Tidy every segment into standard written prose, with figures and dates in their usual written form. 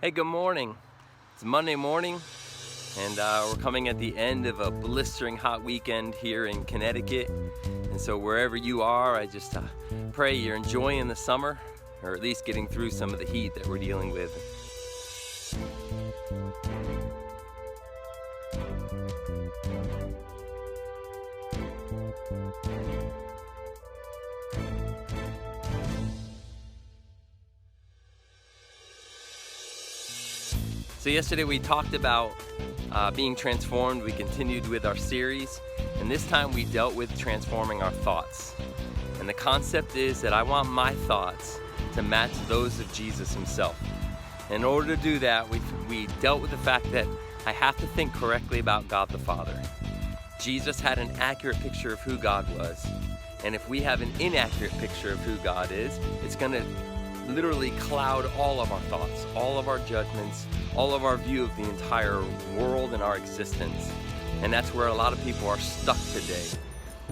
Hey, good morning. It's Monday morning, and we're coming at the end of a blistering hot weekend here in Connecticut. And so wherever you are, I just pray you're enjoying the summer, or at least getting through some of the heat that we're dealing with. So yesterday we talked about being transformed. We continued with our series, and this time we dealt with transforming our thoughts. And the concept is that I want my thoughts to match those of Jesus himself. In order to do that, we dealt with the fact that I have to think correctly about God the Father. Jesus had an accurate picture of who God was. And if we have an inaccurate picture of who God is, it's going to literally cloud all of our thoughts, all of our judgments, all of our view of the entire world and our existence. And that's where a lot of people are stuck today.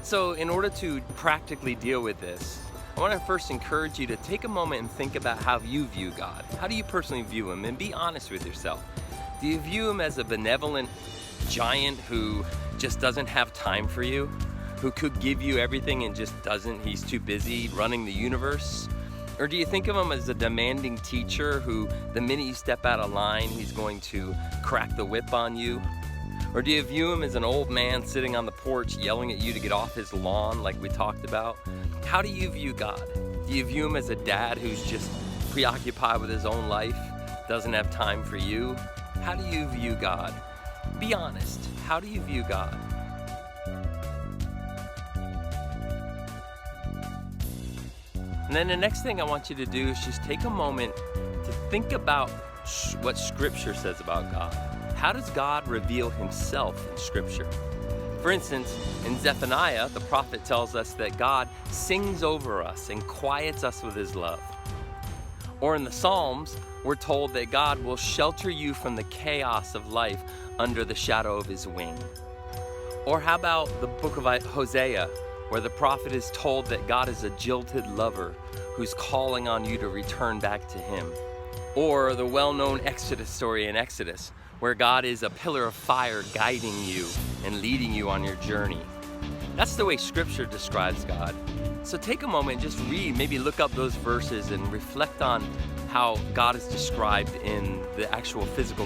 So in order to practically deal with this, I want to first encourage you to take a moment and think about how you view God. How do you personally view him? And be honest with yourself. Do you view him as a benevolent giant who just doesn't have time for you? Who could give you everything and just doesn't? He's too busy running the universe? Or do you think of him as a demanding teacher who, the minute you step out of line, he's going to crack the whip on you? Or do you view him as an old man sitting on the porch yelling at you to get off his lawn like we talked about? How do you view God? Do you view him as a dad who's just preoccupied with his own life, doesn't have time for you? How do you view God? Be honest. How do you view God? And then the next thing I want you to do is just take a moment to think about what Scripture says about God. How does God reveal himself in Scripture? For instance, in Zephaniah, the prophet tells us that God sings over us and quiets us with his love. Or in the Psalms, we're told that God will shelter you from the chaos of life under the shadow of his wing. Or how about the book of Hosea, where the prophet is told that God is a jilted lover who's calling on you to return back to him. Or the well-known Exodus story in Exodus, where God is a pillar of fire guiding you and leading you on your journey. That's the way Scripture describes God. So take a moment and just read, maybe look up those verses and reflect on how God is described in the actual physical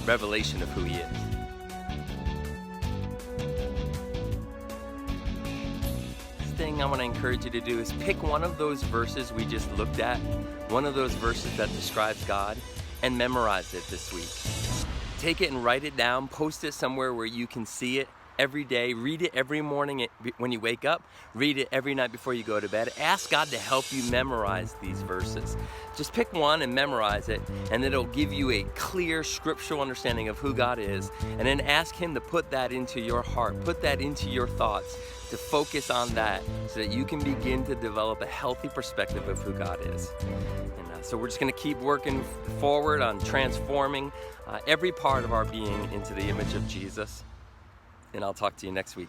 revelation of who he is. Thing I want to encourage you to do is pick one of those verses we just looked at, one of those verses that describes God, and memorize it this week. Take it and write it down, post it somewhere where you can see it every day. Read it every morning when you wake up. Read it every night before you go to bed. Ask God to help you memorize these verses. Just pick one and memorize it, and it'll give you a clear scriptural understanding of who God is. And then ask him to put that into your heart, put that into your thoughts, to focus on that so that you can begin to develop a healthy perspective of who God is. And so we're just going to keep working forward on transforming every part of our being into the image of Jesus. And I'll talk to you next week.